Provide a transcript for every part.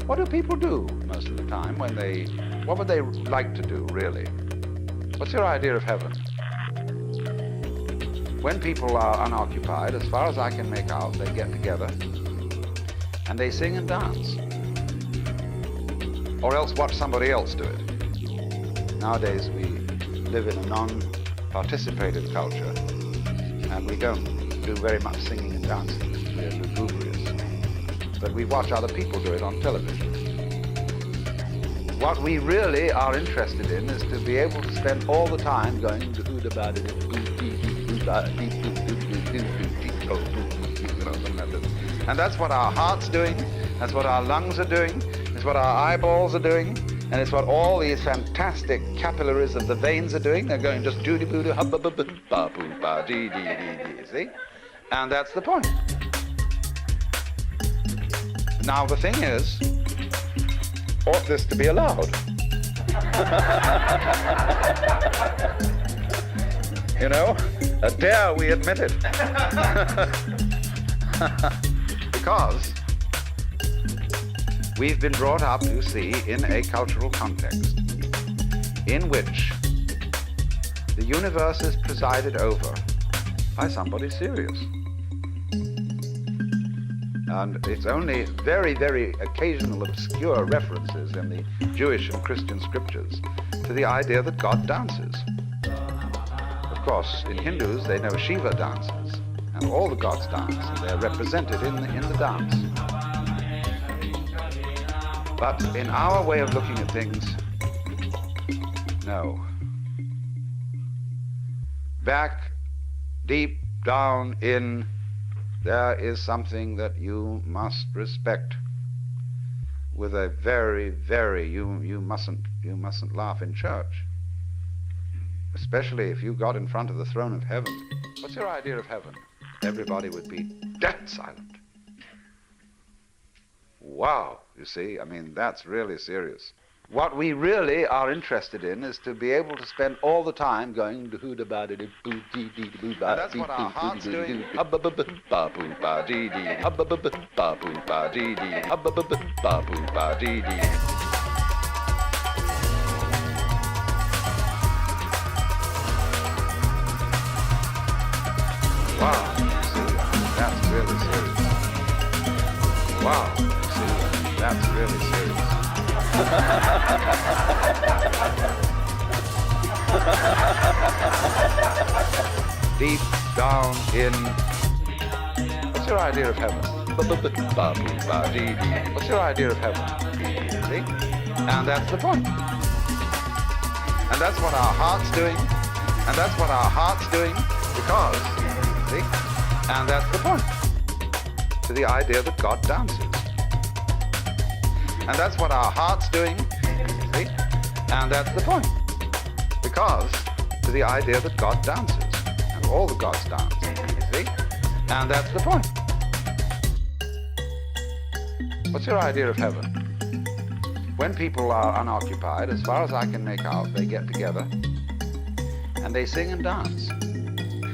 What do people do most of the time when what would they like to do, really? What's your idea of heaven? When people are unoccupied, as far as I can make out, they get together and they sing and dance. Or else watch somebody else do it. Nowadays we live in a non-participative culture and we don't do very much singing and dancing. We're lugubrious. But we watch other people do it on television. What we really are interested in is to be able to spend all the time going and that's what our heart's doing, that's what our lungs are doing, it's what our eyeballs are doing, and it's what all these fantastic capillaries of the veins are doing. They're going just doo-doo-boo-doo, hub-ba-ba-ba-ba-dee-dee-dee-dee, see? And that's the point. Now the thing is, ought this to be allowed? You know, dare we admit it? Because we've been brought up, you see, in a cultural context in which the universe is presided over by somebody serious. And it's only very, very occasional obscure references in the Jewish and Christian scriptures to the idea that God dances. Of course, in Hindus, they know Shiva dances, and all the gods dance, and they're represented in the dance. But in our way of looking at things, no. Back, deep down in, there is something that you must respect with a very, very, you mustn't laugh in church. Especially if you got in front of the throne of heaven. What's your idea of heaven? Everybody would be dead silent. Wow, you see, I mean, that's really serious. What we really are interested in is to be able to spend all the time going to and that's what our heart's doing. Wow, see, that's really serious. Wow, see, that's really serious. Deep down in, what's your idea of heaven? What's your idea of heaven? See? And that's the point. And that's what our heart's doing. And that's what our heart's doing because, see? And that's the point. To the idea that God dances. And that's what our heart's doing, see? And that's the point. Because to the idea that God dances. And all the gods dance, see? And that's the point. What's your idea of heaven? When people are unoccupied, as far as I can make out, they get together and they sing and dance.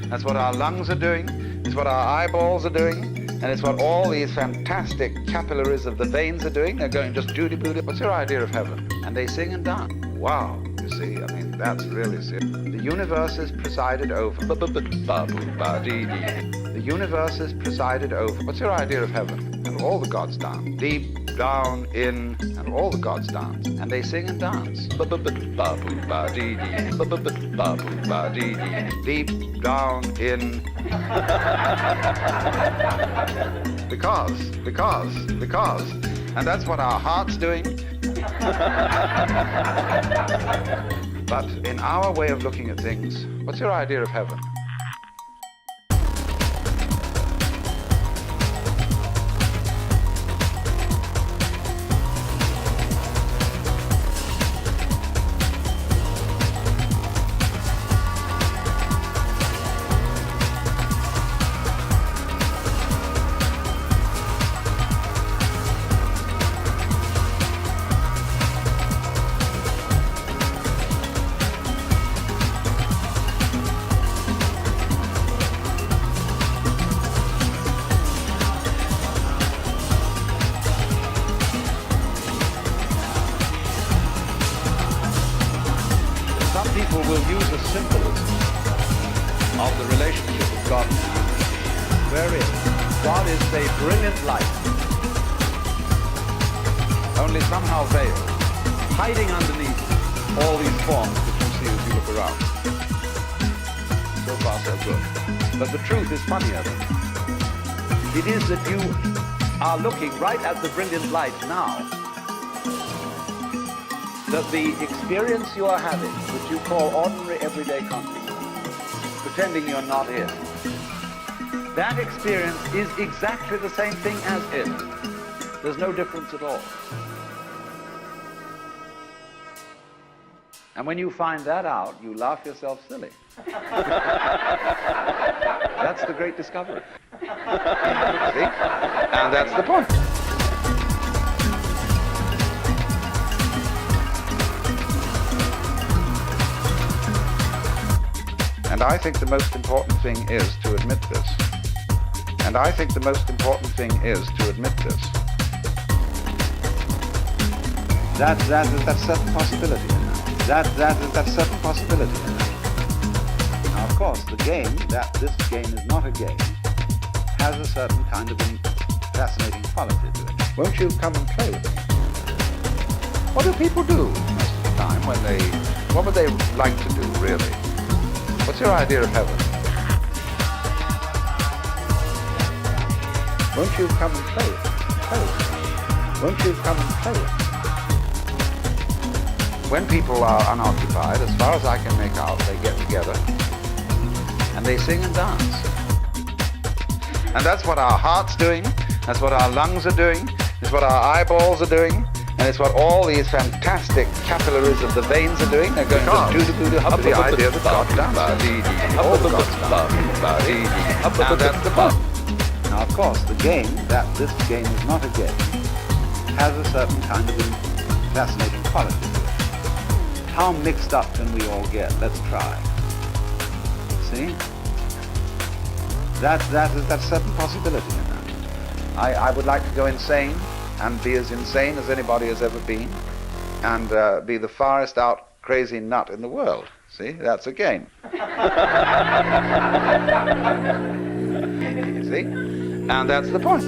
That's what our lungs are doing, it's what our eyeballs are doing, and it's what all these fantastic capillaries of the veins are doing. They're going just doody-boody. What's your idea of heaven? And they sing and dance. Wow, you see, I mean, that's really serious. The universe is presided over. The universe is presided over. What's your idea of heaven? And all the gods dance. Deep down in, and all the gods dance. And they sing and dance. Deep down in. Because. And that's what our heart's doing. But in our way of looking at things, what's your idea of heaven? Some people will use a symbolism of the relationship of God and man, wherein God is a brilliant light, only somehow veiled, hiding underneath all these forms that you see as you look around. So far, so good. But the truth is funnier than that. It is that you are looking right at the brilliant light now, that the experience you are having, which you call ordinary everyday consciousness, pretending you're not it, that experience is exactly the same thing as it. There's no difference at all. And when you find that out, you laugh yourself silly. That's the great discovery. See? And that's the point. And I think the most important thing is to admit this. And I think the most important thing is to admit this. That's certain possibility in that. That's certain possibility in that. Now, of course, the game, that this game is not a game, has a certain kind of fascinating quality to it. Won't you come and play with me? What do people do most of the time when what would they like to do, really? What's your idea of heaven? Won't you come and play with me? Won't you come and play with me? When people are unoccupied, as far as I can make out, they get together and they sing and dance. And that's what our heart's doing, that's what our lungs are doing, it's what our eyeballs are doing, and it's what all these fantastic capillaries of the veins are doing. They're going to do-do-do-do up the idea that God dances. All the God's dancing. And that's the point. Now, of course, the game, that this game is not a game, has a certain kind of fascinating quality to it. How mixed up can we all get? Let's try. See? That's certain possibility in that. I would like to go insane and be as insane as anybody has ever been and be the farthest out crazy nut in the world. See? That's a game. You see? And that's the point.